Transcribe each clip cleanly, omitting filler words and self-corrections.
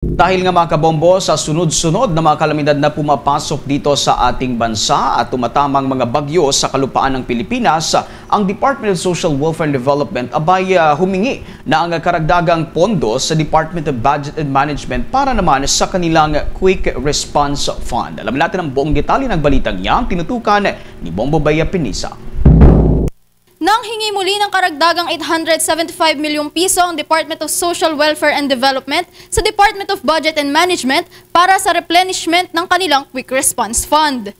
Dahil nga mga kabombo sa sunod-sunod na mga kalamidad na pumapasok dito sa ating bansa at tumatamang mga bagyo sa kalupaan ng Pilipinas, ang Department of Social Welfare and Development abay humingi na ang karagdagang pondo sa Department of Budget and Management para naman sa kanilang Quick Response Fund. Alam natin ang buong detalye ng balitang yan, tinutukan ni Bombo Baya Pinisa. Nang hingi muli ng karagdagang 875 milyong piso ang Department of Social Welfare and Development sa Department of Budget and Management para sa replenishment ng kanilang Quick Response Fund.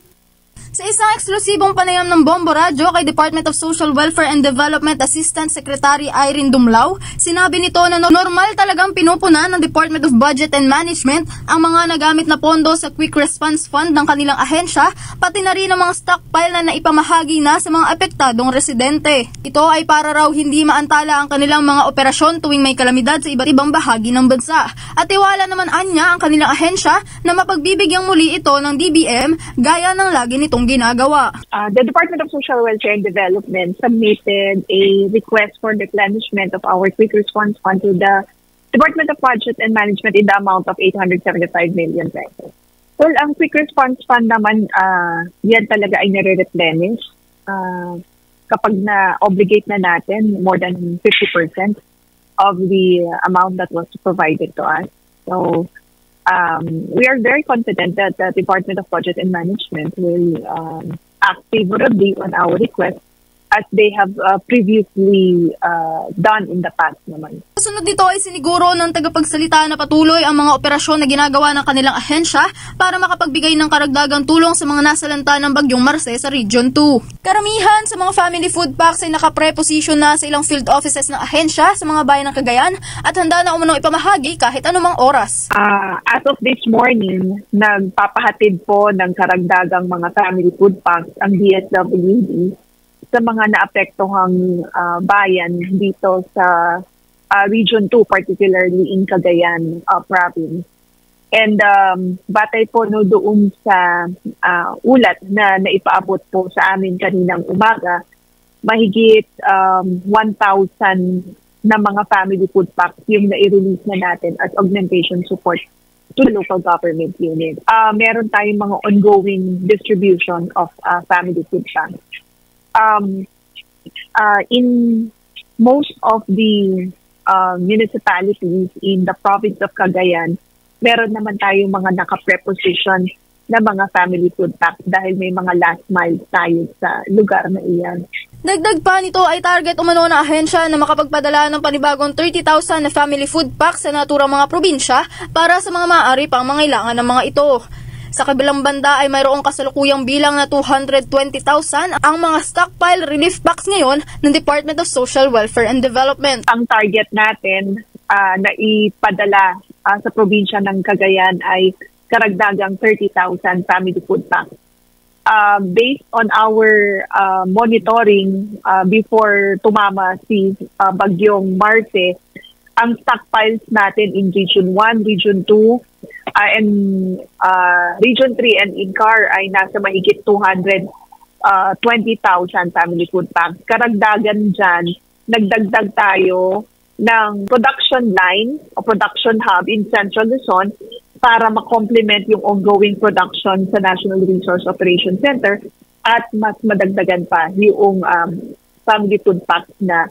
Sa isang eksklusibong panayam ng Bombo Radyo kay Department of Social Welfare and Development Assistant Secretary Irene Dumlao, sinabi nito na normal talagang pinupunan ng Department of Budget and Management ang mga nagamit na pondo sa Quick Response Fund ng kanilang ahensya, pati na rin ang mga stockpile na naipamahagi na sa mga apektadong residente. Ito ay para raw hindi maantala ang kanilang mga operasyon tuwing may kalamidad sa iba't ibang bahagi ng bansa. At tiwala naman anya ang kanilang ahensya na mapagbibigyang muli ito ng DBM gaya ng lagi nitong ginagawa. The Department of Social Welfare and Development submitted a request for replenishment of our Quick Response Fund to the Department of Budget and Management in the amount of 875 million pesos. Well, ang Quick Response Fund naman, yan talaga ay nare-replenish kapag na-obligate na natin more than 50% of the amount that was provided to us. So, we are very confident that the Department of Budget and Management will act favorably on our request as they have previously done in the past naman. Kasunod nito ay siniguro ng tagapagsalita na patuloy ang mga operasyon na ginagawa ng kanilang ahensya para makapagbigay ng karagdagang tulong sa mga nasalanta ng Bagyong Marce sa Region 2. Karamihan sa mga family food packs ay naka-preposition na sa ilang field offices ng ahensya sa mga bayan ng Cagayan at handa na umunong ipamahagi kahit anumang oras. As of this morning, nagpapahatid po ng karagdagang mga family food packs ang DSWD sa mga naapektuhang bayan dito sa Region 2, particularly in Cagayan Province. And batay po doon sa ulat na naipaabot po sa amin kaninang umaga, mahigit 1,000 na mga family food packs yung nai-release na natin as augmentation support to the local government unit. Meron tayong mga ongoing distribution of family food packs. In most of the municipalities in the province of Cagayan, meron naman tayong mga naka-preposition na mga family food packs dahil may mga last mile tayo sa lugar na iyan. Dagdag pa nito ay target umano na ahensya na makapagpadala ng panibagong 30,000 na family food packs sa naturang mga probinsya para sa mga maaari pang mangailangan ng mga ito. Sa kabilang banda ay mayroong kasalukuyang bilang na 220,000 ang mga stockpile relief packs ngayon ng Department of Social Welfare and Development. Ang target natin na ipadala sa probinsya ng Cagayan ay karagdagang 30,000 family food packs. Based on our monitoring before tumama si Bagyong Marce, ang stockpiles natin in Region 1, Region 2, and Region 3 and INCAR ay nasa mahigit 220,000 family food packs. Karagdagan dyan, nagdagdag tayo ng production line o production hub in Central Luzon para ma-complement yung ongoing production sa National Resource Operations Center at mas madagdagan pa yung family food packs na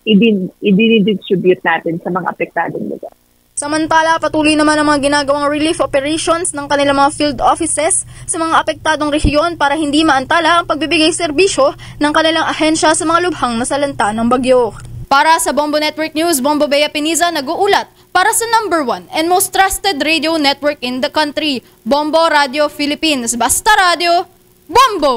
i-distribute natin sa mga apektadong lugar. Samantala, patuloy naman ang mga ginagawang relief operations ng kanilang mga field offices sa mga apektadong rehiyon para hindi maantala ang pagbibigay serbisyo ng kanilang ahensya sa mga lubhang nasalanta ng bagyo. Para sa Bombo Network News, Bombo Bea Pinisa nag-uulat para sa #1 and most trusted radio network in the country, Bombo Radio Philippines. Basta Radio, Bombo!